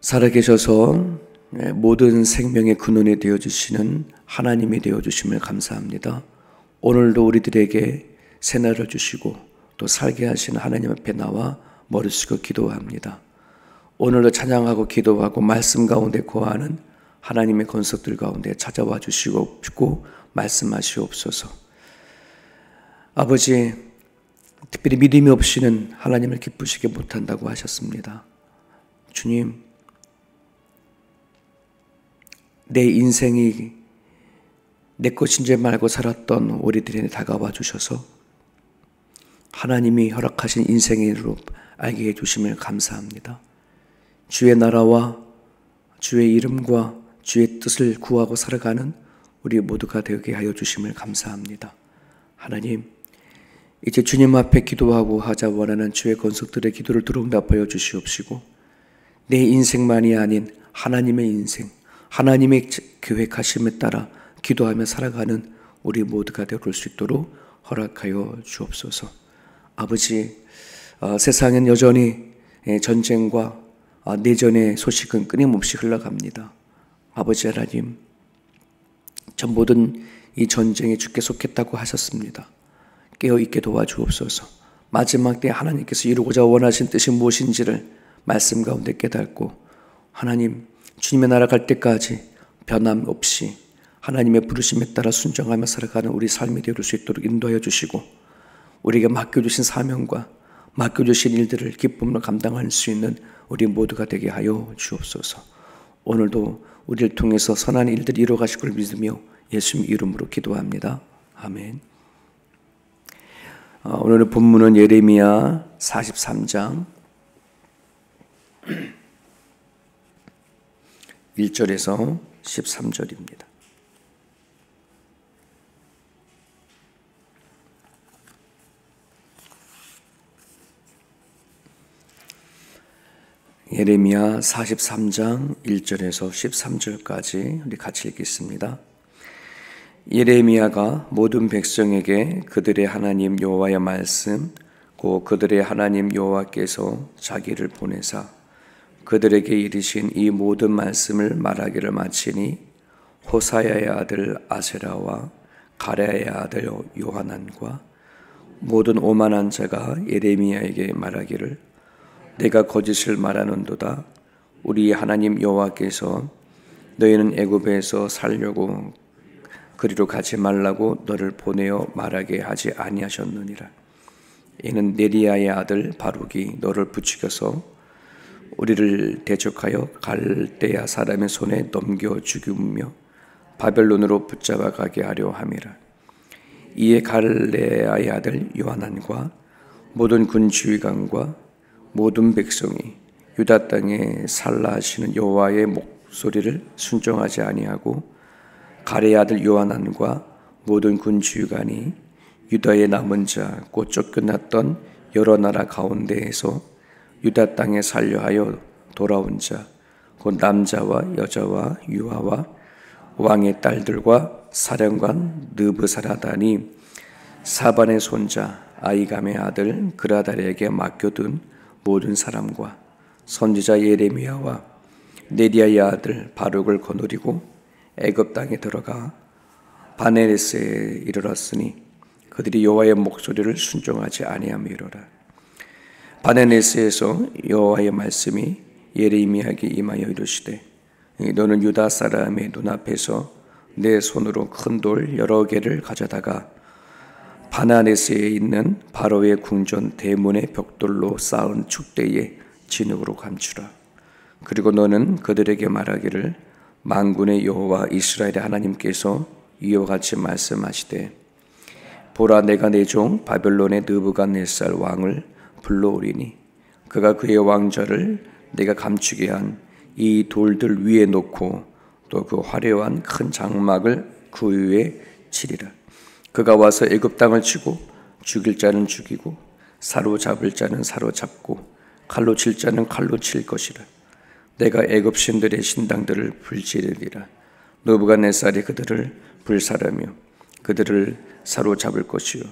살아계셔서 모든 생명의 근원이 되어주시는 하나님이 되어주심을 감사합니다. 오늘도 우리들에게 새날을 주시고 또 살게 하시는 하나님 앞에 나와 머리 숙여 기도합니다. 오늘도 찬양하고 기도하고 말씀 가운데 거하는 하나님의 권속들 가운데 찾아와 주시고 말씀하시옵소서. 아버지, 특별히 믿음이 없이는 하나님을 기쁘시게 못한다고 하셨습니다. 주님, 내 인생이 내 것인 줄 알고 살았던 우리들에게 다가와 주셔서 하나님이 허락하신 인생의 일로 알게 해주심을 감사합니다. 주의 나라와 주의 이름과 주의 뜻을 구하고 살아가는 우리 모두가 되게 하여 주심을 감사합니다. 하나님, 이제 주님 앞에 기도하고 하자 원하는 주의 권속들의 기도를 들어응답하여 주시옵시고 내 인생만이 아닌 하나님의 인생, 하나님의 계획하심에 따라 기도하며 살아가는 우리 모두가 되어 올 수 있도록 허락하여 주옵소서. 아버지, 세상엔 여전히 전쟁과 내전의 소식은 끊임없이 흘러갑니다. 아버지 하나님, 전 모든 이 전쟁에 주께 속했다고 하셨습니다. 깨어있게 도와주옵소서. 마지막 때 하나님께서 이루고자 원하신 뜻이 무엇인지를 말씀 가운데 깨닫고 하나님, 주님의 나라 갈 때까지 변함 없이 하나님의 부르심에 따라 순종하며 살아가는 우리 삶이 되어올 수 있도록 인도하여 주시고 우리에게 맡겨주신 사명과 맡겨주신 일들을 기쁨으로 감당할 수 있는 우리 모두가 되게 하여 주옵소서. 오늘도 우리를 통해서 선한 일들이 이루어가실 걸 믿으며 예수님 이름으로 기도합니다. 아멘. 오늘의 본문은 예레미야 43장 1절에서 13절입니다. 예레미야 43장 1절에서 13절까지 우리 같이 읽겠습니다. 예레미야가 모든 백성에게 그들의 하나님 여호와의 말씀 곧 그들의 하나님 여호와께서 자기를 보내사 그들에게 이르신 이 모든 말씀을 말하기를 마치니 호사야의 아들 아세라와 가랴의 아들 요하난과 모든 오만한 자가 예레미야에게 말하기를 내가 거짓을 말하는도다. 우리 하나님 여호와께서 너희는 애굽에서 살려고 그리로 가지 말라고 너를 보내어 말하게 하지 아니하셨느니라. 이는 네리야의 아들 바룩이 너를 부추겨서 우리를 대적하여 갈대아 사람의 손에 넘겨 죽이며 바벨론으로 붙잡아 가게 하려 함이라. 이에 갈레아의 아들 요하난과 모든 군 지휘관과 모든 백성이 유다 땅에 살라 하시는 여호와의 목소리를 순종하지 아니하고 갈레아의 아들 요하난과 모든 군 지휘관이 유다의 남은 자 곧 쫓겨났던 여러 나라 가운데에서 유다 땅에 살려하여 돌아온 자 곧 남자와 여자와 유아와 왕의 딸들과 사령관 느부사라단이 사반의 손자 아이감의 아들 그라달에게 맡겨둔 모든 사람과 선지자 예레미야와 네리야의 아들 바룩을 거느리고 애굽 땅에 들어가 바네레스에 이르렀으니 그들이 여호와의 목소리를 순종하지 아니함이로라. 바네레스에서 여호와의 말씀이 예레미야에게 임하여 이르시되 너는 유다 사람의 눈앞에서 내 손으로 큰 돌 여러 개를 가져다가 바나네스에 있는 바로의 궁전 대문의 벽돌로 쌓은 축대에 진흙으로 감추라. 그리고 너는 그들에게 말하기를 만군의 여호와 이스라엘의 하나님께서 이와 같이 말씀하시되 보라 내가 내 종 바벨론의 느부갓네살 왕을 불러오리니 그가 그의 왕좌를 내가 감추게 한 이 돌들 위에 놓고 또 그 화려한 큰 장막을 그 위에 치리라. 그가 와서 애굽 땅을 치고 죽일 자는 죽이고 사로잡을 자는 사로잡고 칼로 칠 자는 칼로 칠 것이라. 내가 애굽 신들의 신당들을 불지르리라. 느부갓네살이 그들을 불살하며 그들을 사로잡을 것이요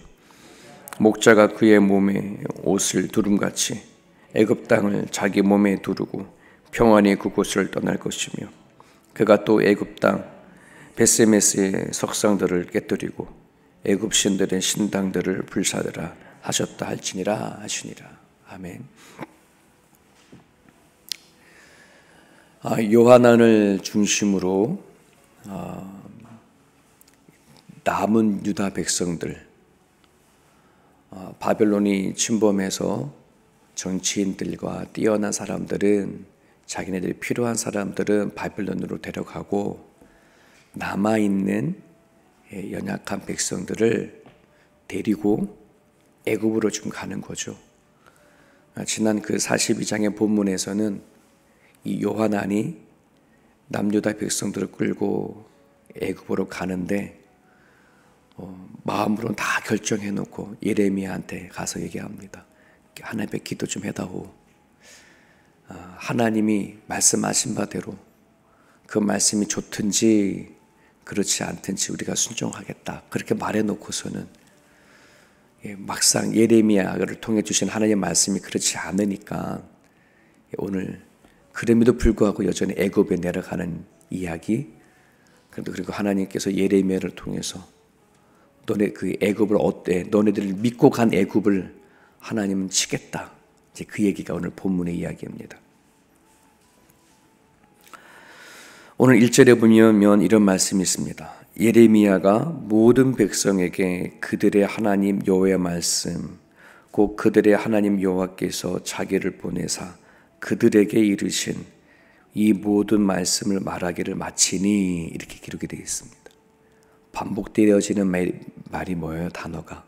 목자가 그의 몸에 옷을 두름같이 애굽 땅을 자기 몸에 두르고 평안히 그곳을 떠날 것이며 그가 또 애굽 땅 베세메스의 석상들을 깨뜨리고 애굽 신들의 신당들을 불사르라 하셨다 할지니라 하시니라. 아멘. 요하난을 중심으로 남은 유다 백성들, 바벨론이 침범해서 정치인들과 뛰어난 사람들은 자기네들이 필요한 사람들은 바벨론으로 데려가고 남아있는 연약한 백성들을 데리고 애굽으로 지금 가는 거죠. 지난 그 42장의 본문에서는 이 요하난이 남유다 백성들을 끌고 애굽으로 가는데 마음으로는 다 결정해놓고 예레미야한테 가서 얘기합니다. 하나님 앞에 기도 좀 해다오. 하나님이 말씀하신 바대로 그 말씀이 좋든지 그렇지 않든지 우리가 순종하겠다. 그렇게 말해놓고서는 막상 예레미야를 통해 주신 하나님의 말씀이 그렇지 않으니까 오늘 그럼에도 불구하고 여전히 애굽에 내려가는 이야기. 그리고 하나님께서 예레미야를 통해서 너네 그 애굽을 어때? 너네들을 믿고 간 애굽을 하나님은 치겠다. 이제 그 얘기가 오늘 본문의 이야기입니다. 오늘 1절에 보면 이런 말씀이 있습니다. 예레미야가 모든 백성에게 그들의 하나님 여호와의 말씀, 곧 그들의 하나님 여호와께서 자기를 보내사 그들에게 이르신 이 모든 말씀을 말하기를 마치니 이렇게 기록이 되어 있습니다. 반복되어지는 말이 뭐예요? 단어가.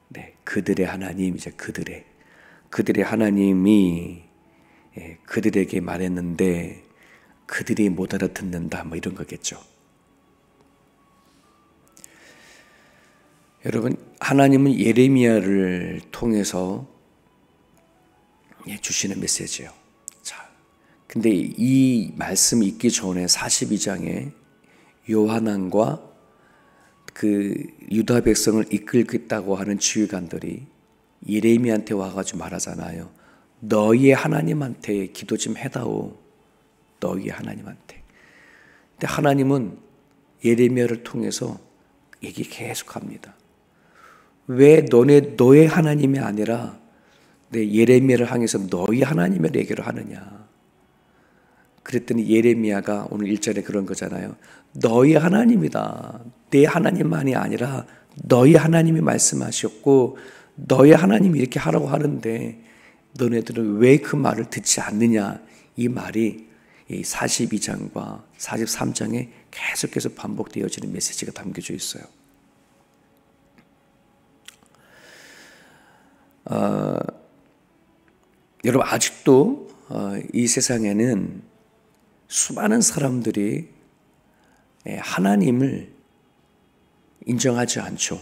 네, 그들의 하나님, 이제 그들의 하나님이 그들에게 말했는데 그들이 못 알아듣는다, 뭐 이런 거겠죠. 여러분, 하나님은 예레미야를 통해서 주시는 메시지예요. 자, 근데 이 말씀이 있기 전에 42장에 요하난과 그 유다 백성을 이끌겠다고 하는 지휘관들이 예레미야한테 와가지고 말하잖아요. 너희의 하나님한테 기도 좀 해다오. 너희의 하나님한테. 근데 하나님은 예레미야를 통해서 얘기 계속합니다. 왜 너의 하나님이 아니라 내 예레미야를 향해서 너희 하나님의 얘기를 하느냐. 그랬더니 예레미야가 오늘 1절에 그런 거잖아요. 너희 하나님이다. 내 하나님만이 아니라 너희 하나님이 말씀하셨고 너희 하나님이 이렇게 하라고 하는데 너네들은 왜 그 말을 듣지 않느냐. 이 말이 이 42장과 43장에 계속해서 반복되어지는 메시지가 담겨져 있어요. 여러분, 아직도 이 세상에는 수많은 사람들이 하나님을 인정하지 않죠.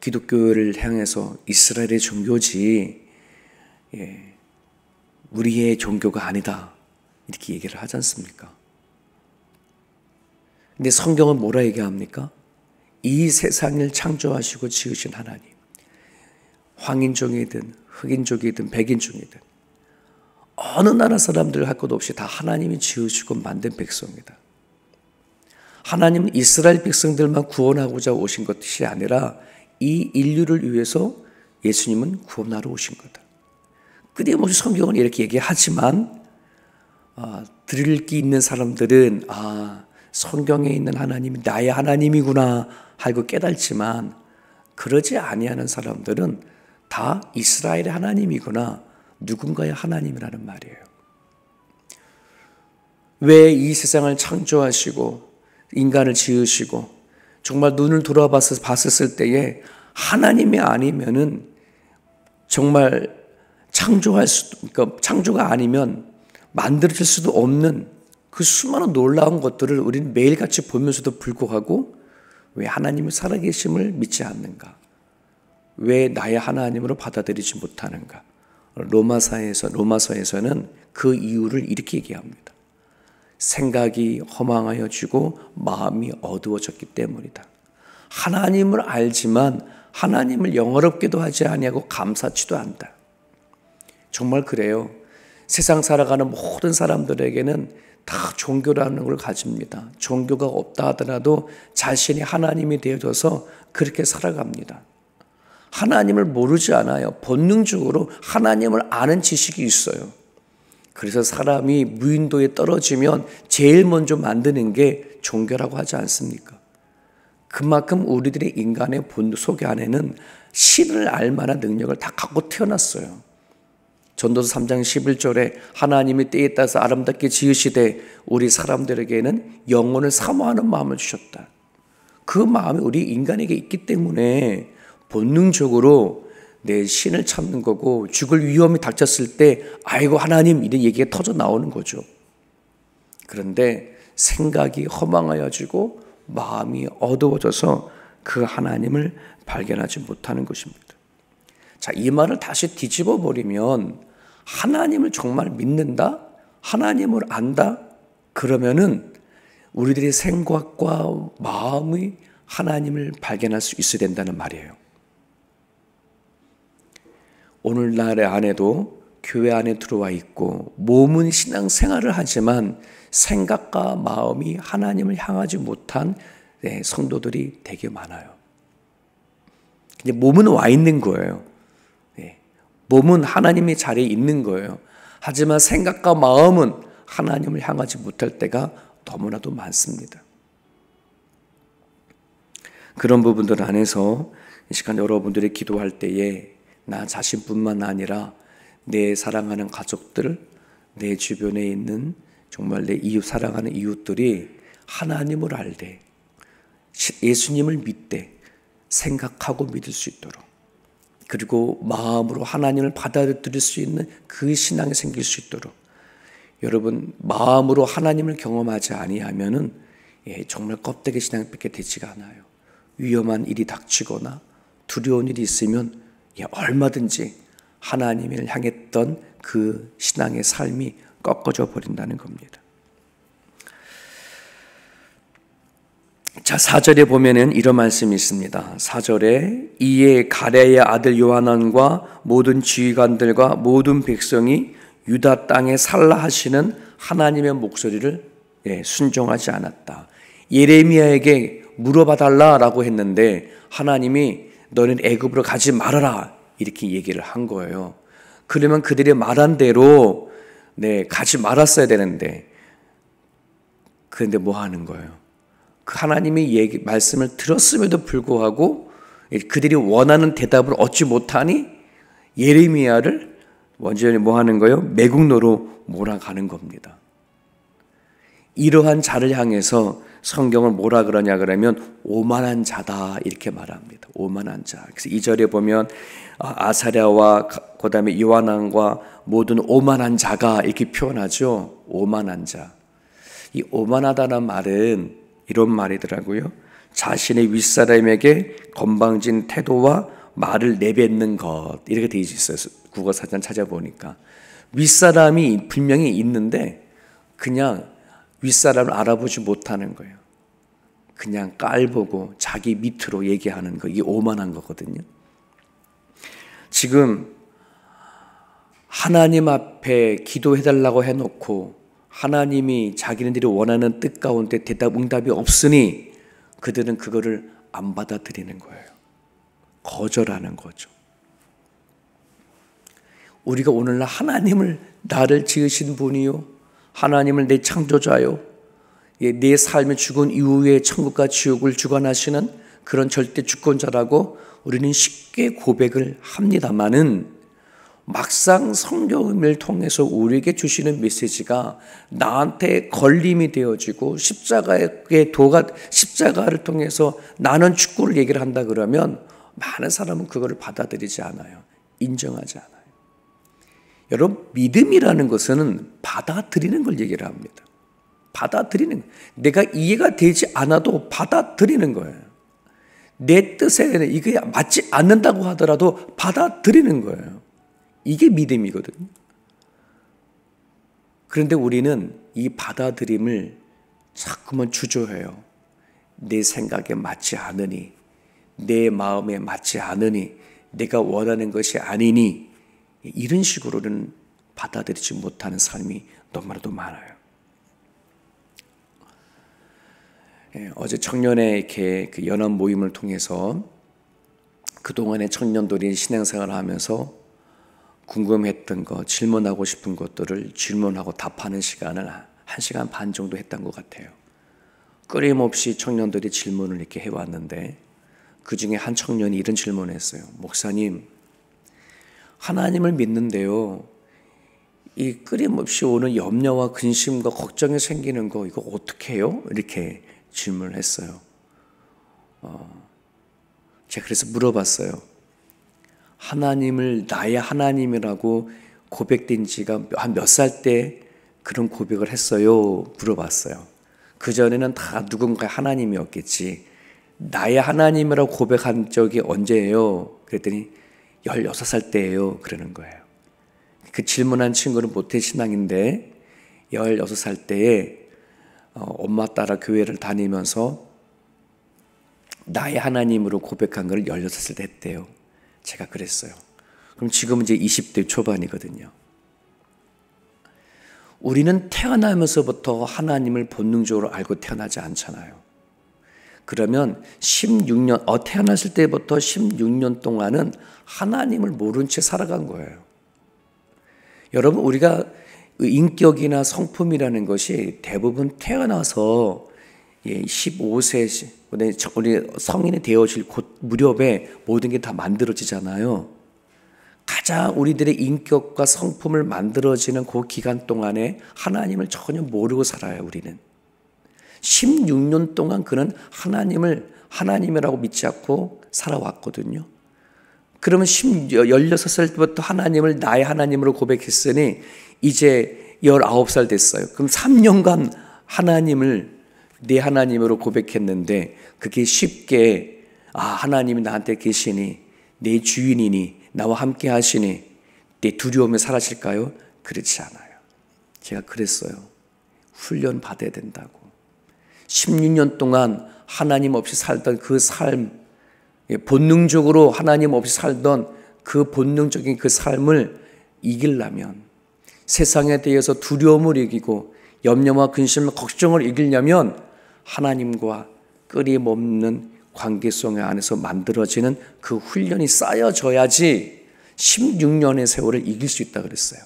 기독교를 향해서 이스라엘의 종교지 우리의 종교가 아니다, 이렇게 얘기를 하지 않습니까? 근데 성경은 뭐라 얘기합니까? 이 세상을 창조하시고 지으신 하나님, 황인종이든 흑인족이든 백인종이든 어느 나라 사람들 할 것 없이 다 하나님이 지으시고 만든 백성이다. 하나님은 이스라엘 백성들만 구원하고자 오신 것이 아니라 이 인류를 위해서 예수님은 구원하러 오신 거다. 끊임없이 성경은 이렇게 얘기하지만 들을 게 있는 사람들은 성경에 있는 하나님이 나의 하나님이구나 하고 깨닫지만 그러지 아니하는 사람들은 다 이스라엘의 하나님이구나, 누군가의 하나님이라는 말이에요. 왜 이 세상을 창조하시고 인간을 지으시고 정말 눈을 돌아봤을 때에 하나님이 아니면은 정말 창조가 아니면 만들어질 수도 없는 그 수많은 놀라운 것들을 우리는 매일같이 보면서도 불구하고 왜 하나님이 살아계심을 믿지 않는가? 왜 나의 하나님으로 받아들이지 못하는가? 로마서에서는 그 이유를 이렇게 얘기합니다. 생각이 허망하여지고 마음이 어두워졌기 때문이다. 하나님을 알지만 하나님을 영어롭게도 하지 아니하고 감사치도 않다. 정말 그래요. 세상 살아가는 모든 사람들에게는 다 종교라는 걸 가집니다. 종교가 없다 하더라도 자신이 하나님이 되어져서 그렇게 살아갑니다. 하나님을 모르지 않아요. 본능적으로 하나님을 아는 지식이 있어요. 그래서 사람이 무인도에 떨어지면 제일 먼저 만드는 게 종교라고 하지 않습니까? 그만큼 우리들의 인간의 본 속 안에는 신을 알 만한 능력을 다 갖고 태어났어요. 전도서 3장 11절에 하나님이 때에 따라서 아름답게 지으시되 우리 사람들에게는 영혼을 사모하는 마음을 주셨다. 그 마음이 우리 인간에게 있기 때문에 본능적으로 내 신을 찾는 거고, 죽을 위험이 닥쳤을 때 아이고 하나님 이런 얘기가 터져 나오는 거죠. 그런데 생각이 허망하여지고 마음이 어두워져서 그 하나님을 발견하지 못하는 것입니다. 자, 이 말을 다시 뒤집어 버리면 하나님을 정말 믿는다? 하나님을 안다? 그러면은 우리들의 생각과 마음이 하나님을 발견할 수 있어야 된다는 말이에요. 오늘날 안에도 교회 안에 들어와 있고 몸은 신앙생활을 하지만 생각과 마음이 하나님을 향하지 못한 성도들이 되게 많아요. 이제 몸은 와 있는 거예요. 몸은 하나님의 자리에 있는 거예요. 하지만 생각과 마음은 하나님을 향하지 못할 때가 너무나도 많습니다. 그런 부분들 안에서 이 시간 여러분들이 기도할 때에 나 자신뿐만 아니라 내 사랑하는 가족들, 내 주변에 있는 정말 내 이웃, 사랑하는 이웃들이 하나님을 알되 예수님을 믿되 생각하고 믿을 수 있도록, 그리고 마음으로 하나님을 받아들일 수 있는 그 신앙이 생길 수 있도록, 여러분 마음으로 하나님을 경험하지 아니하면은 정말 껍데기 신앙밖에 되지가 않아요. 위험한 일이 닥치거나 두려운 일이 있으면 얼마든지 하나님을 향했던 그 신앙의 삶이 꺾어져 버린다는 겁니다. 자, 4절에 보면은 이런 말씀이 있습니다. 4절에 이에 가랴의 아들 요하난과 모든 지휘관들과 모든 백성이 유다 땅에 살라 하시는 하나님의 목소리를 순종하지 않았다. 예레미야에게 물어봐 달라라고 했는데 하나님이 너는 애굽으로 가지 말아라 이렇게 얘기를 한 거예요. 그러면 그들이 말한 대로 가지 말았어야 되는데, 그런데 뭐 하는 거예요? 그 하나님의 말씀을 들었음에도 불구하고 그들이 원하는 대답을 얻지 못하니 예레미야를 완전히 뭐 하는 거예요? 매국노로 몰아가는 겁니다. 이러한 자를 향해서 성경을 뭐라 그러냐 그러면 오만한 자다 이렇게 말합니다. 오만한 자. 그래서 2절에 보면 아사랴와 그다음에 요하난과 모든 오만한 자가 이렇게 표현하죠. 오만한 자. 이 오만하다는 말은 이런 말이더라고요. 자신의 윗사람에게 건방진 태도와 말을 내뱉는 것, 이렇게 되어 있어요. 국어사전 찾아보니까 윗사람이 분명히 있는데 그냥 윗사람을 알아보지 못하는 거예요. 그냥 깔보고 자기 밑으로 얘기하는 거, 이게 오만한 거거든요. 지금 하나님 앞에 기도해달라고 해놓고 하나님이 자기네들이 원하는 뜻 가운데 응답이 없으니 그들은 그거를 안 받아들이는 거예요. 거절하는 거죠. 우리가 오늘날 하나님을 나를 지으신 분이요, 하나님을 내 창조자요, 내 삶의 죽은 이후에 천국과 지옥을 주관하시는 그런 절대 주권자라고 우리는 쉽게 고백을 합니다마는 막상 성경을 통해서 우리에게 주시는 메시지가 나한테 걸림이 되어지고 십자가를 통해서 나는 축구를 얘기를 한다 그러면 많은 사람은 그거를 받아들이지 않아요. 인정하지 않아요. 여러분, 믿음이라는 것은 받아들이는 걸 얘기를 합니다. 받아들이는, 내가 이해가 되지 않아도 받아들이는 거예요. 내 뜻에 이게 맞지 않는다고 하더라도 받아들이는 거예요. 이게 믿음이거든요. 그런데 우리는 이 받아들임을 자꾸만 주저해요. 내 생각에 맞지 않으니, 내 마음에 맞지 않으니, 내가 원하는 것이 아니니, 이런 식으로는 받아들이지 못하는 삶이 너무나도 많아요. 어제 청년의 이렇게 그 연합 모임을 통해서 그동안의 청년들이 신앙생활을 하면서 궁금했던 것, 질문하고 싶은 것들을 질문하고 답하는 시간을 1시간 반 정도 했던 것 같아요. 끊임없이 청년들이 질문을 이렇게 해왔는데 그 중에 한 청년이 이런 질문을 했어요. 목사님, 하나님을 믿는데요, 이 끊임없이 오는 염려와 근심과 걱정이 생기는 거 이거 어떻게 해요? 이렇게 질문을 했어요. 제가 그래서 물어봤어요. 하나님을 나의 하나님이라고 고백된 지가 한 몇 살 때 그런 고백을 했어요? 물어봤어요. 그전에는 다 누군가의 하나님이었겠지. 나의 하나님이라고 고백한 적이 언제예요? 그랬더니 16살 때예요. 그러는 거예요. 그 질문한 친구는 모태신앙인데 16살 때에 엄마 따라 교회를 다니면서 나의 하나님으로 고백한 걸 16살 때 했대요. 제가 그랬어요. 그럼 지금은 이제 20대 초반이거든요. 우리는 태어나면서부터 하나님을 본능적으로 알고 태어나지 않잖아요. 그러면 16년, 태어났을 때부터 16년 동안은 하나님을 모른 채 살아간 거예요. 여러분, 우리가 인격이나 성품이라는 것이 대부분 태어나서 15세, 우리 성인이 되어질 곧 무렵에 모든 게 다 만들어지잖아요. 가장 우리들의 인격과 성품을 만들어지는 그 기간 동안에 하나님을 전혀 모르고 살아요, 우리는. 16년 동안 그는 하나님을 하나님이라고 믿지 않고 살아왔거든요. 그러면 16살 때부터 하나님을 나의 하나님으로 고백했으니 이제 19살 됐어요. 그럼 3년간 하나님을 내 하나님으로 고백했는데 그게 쉽게 하나님이 나한테 계시니 내 주인이니 나와 함께 하시니 내 두려움이 사라질까요? 그렇지 않아요. 제가 그랬어요. 훈련 받아야 된다고. 16년 동안 하나님 없이 살던 그 삶, 본능적으로 하나님 없이 살던 그 본능적인 그 삶을 이기려면, 세상에 대해서 두려움을 이기고 염려와 근심과 걱정을 이기려면 하나님과 끊임없는 관계성 안에서 만들어지는 그 훈련이 쌓여져야지 16년의 세월을 이길 수 있다 그랬어요.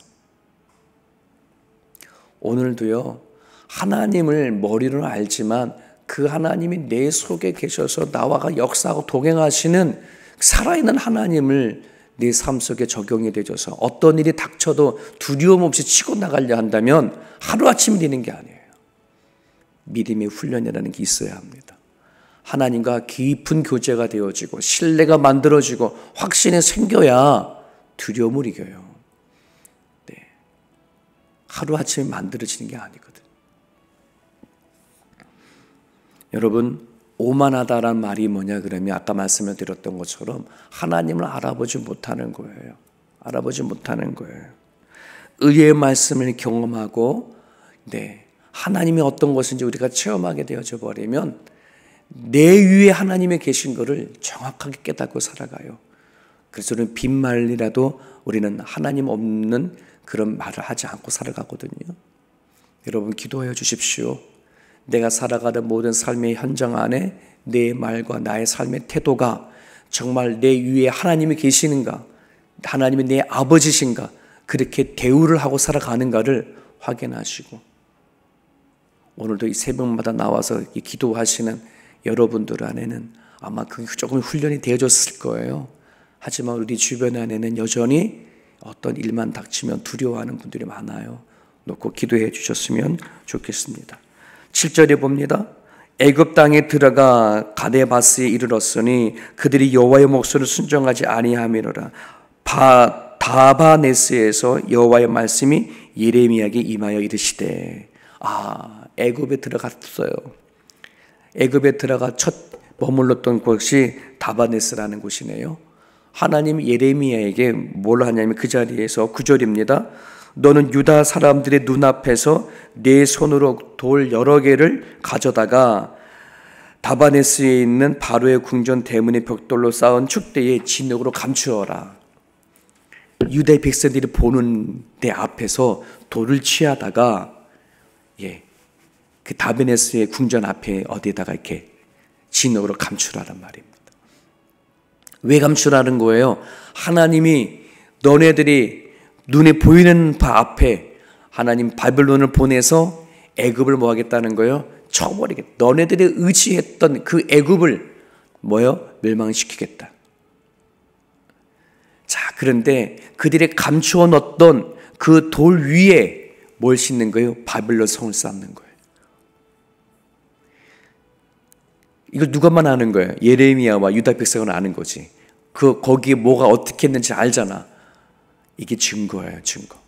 오늘도요, 하나님을 머리로 알지만 그 하나님이 내 속에 계셔서 나와 역사하고 동행하시는 살아있는 하나님을 내 삶 속에 적용이 되어서 어떤 일이 닥쳐도 두려움 없이 치고 나가려 한다면 하루아침에 되는 게 아니에요. 믿음의 훈련이라는 게 있어야 합니다. 하나님과 깊은 교제가 되어지고 신뢰가 만들어지고 확신이 생겨야 두려움을 이겨요. 네. 하루아침에 만들어지는 게 아니거든. 여러분, 오만하다란 말이 뭐냐 그러면 아까 말씀을 드렸던 것처럼 하나님을 알아보지 못하는 거예요. 알아보지 못하는 거예요. 의의 말씀을 경험하고 하나님이 어떤 것인지 우리가 체험하게 되어져 버리면 내 위에 하나님이 계신 것을 정확하게 깨닫고 살아가요. 그래서 우리는 빈말이라도 우리는 하나님 없는 그런 말을 하지 않고 살아가거든요. 여러분, 기도하여 주십시오. 내가 살아가는 모든 삶의 현장 안에 내 말과 나의 삶의 태도가 정말 내 위에 하나님이 계시는가, 하나님이 내 아버지신가, 그렇게 대우를 하고 살아가는가를 확인하시고, 오늘도 이 새벽마다 나와서 기도하시는 여러분들 안에는 아마 그게 조금 훈련이 되어졌을 거예요. 하지만 우리 주변 안에는 여전히 어떤 일만 닥치면 두려워하는 분들이 많아요. 놓고 기도해 주셨으면 좋겠습니다. 7절에 봅니다. 애굽 땅에 들어가 가데바스에 이르렀으니 그들이 여호와의 목소리를 순종하지 아니하미로라. 다바네스에서 여호와의 말씀이 예레미야에게 임하여 이르시되, 애굽에 들어갔어요. 애굽에 들어가 첫 머물렀던 곳이 다바네스라는 곳이네요. 하나님 예레미야에게 뭘 하냐면 그 자리에서 9절입니다. 너는 유다 사람들의 눈앞에서 내 손으로 돌 여러 개를 가져다가 다바네스에 있는 바로의 궁전 대문의 벽돌로 쌓은 축대에 진흙으로 감추어라. 유대 백성들이 보는 데 앞에서 돌을 취하다가 그 다베네스의 궁전 앞에 어디에다가 이렇게 진흙으로 감추라는 말입니다. 왜 감추라는 거예요? 하나님이 너네들이 눈에 보이는 바 앞에 하나님 바벨론을 보내서 애굽을 뭐 하겠다는 거예요? 쳐버리겠다. 너네들이 의지했던 그 애굽을 멸망시키겠다. 자, 그런데 그들이 감추어 넣었던 그 돌 위에 뭘 싣는 거예요? 바벨론 성을 쌓는 거예요. 이걸 누가만 아는 거예요? 예레미야와 유다 백성은 아는 거지. 거기에 뭐가 어떻게 했는지 알잖아. 이게 증거예요, 증거.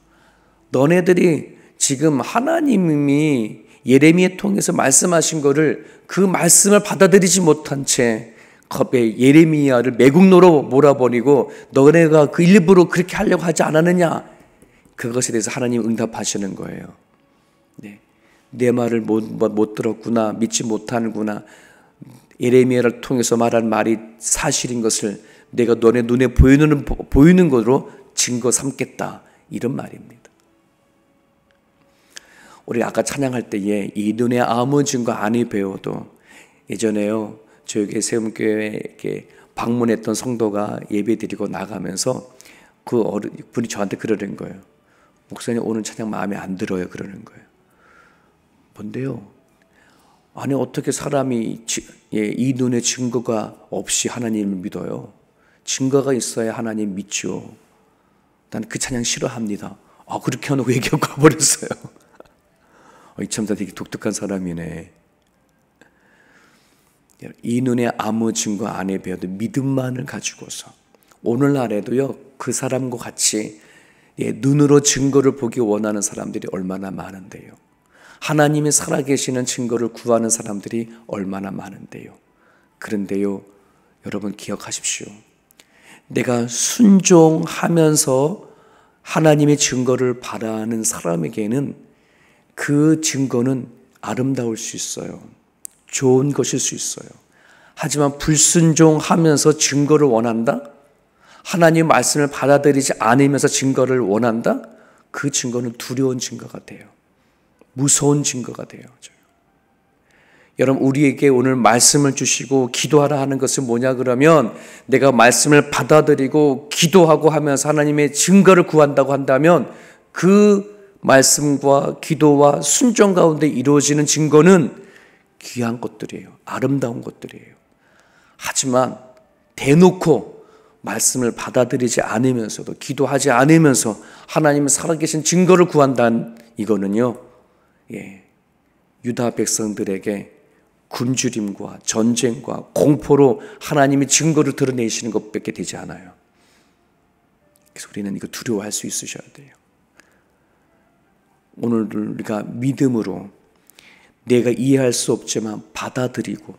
너네들이 지금 하나님이 예레미야 통해서 말씀하신 거를 그 말씀을 받아들이지 못한 채 예레미야를 매국노로 몰아버리고 너네가 그 일부러 그렇게 하려고 하지 않았느냐? 그것에 대해서 하나님 응답하시는 거예요. 내 말을 못 들었구나, 믿지 못하는구나. 예레미야를 통해서 말한 말이 사실인 것을 내가 너네 눈에 보이는 것으로 증거 삼겠다. 이런 말입니다. 우리 아까 찬양할 때에 이 눈에 아무 증거 아니 배워도 예전에요. 저에게 세움교회에 이렇게 방문했던 성도가 예배드리고 나가면서 그 분이 저한테 그러는 거예요. 목사님 오늘 찬양 마음에 안 들어요. 그러는 거예요. 뭔데요? 아니 어떻게 사람이 이 눈에 증거가 없이 하나님을 믿어요? 증거가 있어야 하나님 믿죠. 난 그 찬양 싫어합니다. 그렇게 하고 얘기하고 가버렸어요. 이 참사 되게 독특한 사람이네. 이 눈에 아무 증거 안 배워도 믿음만을 가지고서 오늘날에도요 그 사람과 같이 눈으로 증거를 보기 원하는 사람들이 얼마나 많은데요. 하나님이 살아계시는 증거를 구하는 사람들이 얼마나 많은데요. 그런데요, 여러분 기억하십시오. 내가 순종하면서 하나님의 증거를 바라는 사람에게는 그 증거는 아름다울 수 있어요. 좋은 것일 수 있어요. 하지만 불순종하면서 증거를 원한다? 하나님의 말씀을 받아들이지 않으면서 증거를 원한다? 그 증거는 두려운 증거가 돼요. 무서운 증거가 돼요. 여러분 우리에게 오늘 말씀을 주시고 기도하라 하는 것은 뭐냐 그러면 내가 말씀을 받아들이고 기도하고 하면서 하나님의 증거를 구한다고 한다면 그 말씀과 기도와 순종 가운데 이루어지는 증거는 귀한 것들이에요. 아름다운 것들이에요. 하지만 대놓고 말씀을 받아들이지 않으면서도 기도하지 않으면서 하나님의 살아계신 증거를 구한다는 이거는요. 유다 백성들에게 굶주림과 전쟁과 공포로 하나님이 증거를 드러내시는 것밖에 되지 않아요. 그래서 우리는 이거 두려워할 수 있으셔야 돼요. 오늘 우리가 믿음으로 내가 이해할 수 없지만 받아들이고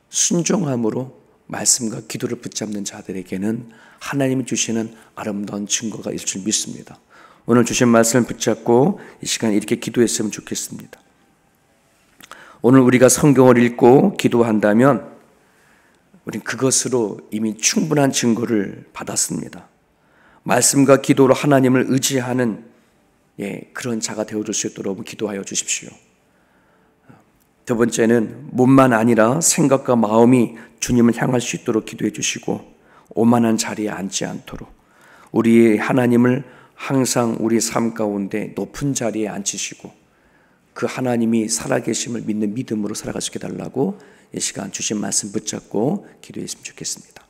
순종함으로 말씀과 기도를 붙잡는 자들에게는 하나님이 주시는 아름다운 증거가 있을 줄 믿습니다. 오늘 주신 말씀을 붙잡고 이 시간 이렇게 기도했으면 좋겠습니다. 오늘 우리가 성경을 읽고 기도한다면 우린 그것으로 이미 충분한 증거를 받았습니다. 말씀과 기도로 하나님을 의지하는 그런 자가 되어줄 수 있도록 기도하여 주십시오. 두 번째는 몸만 아니라 생각과 마음이 주님을 향할 수 있도록 기도해 주시고 오만한 자리에 앉지 않도록 우리 하나님을 항상 우리 삶 가운데 높은 자리에 앉히시고 그 하나님이 살아계심을 믿는 믿음으로 살아갈 수 있게 달라고 이 시간 주신 말씀 붙잡고 기도했으면 좋겠습니다.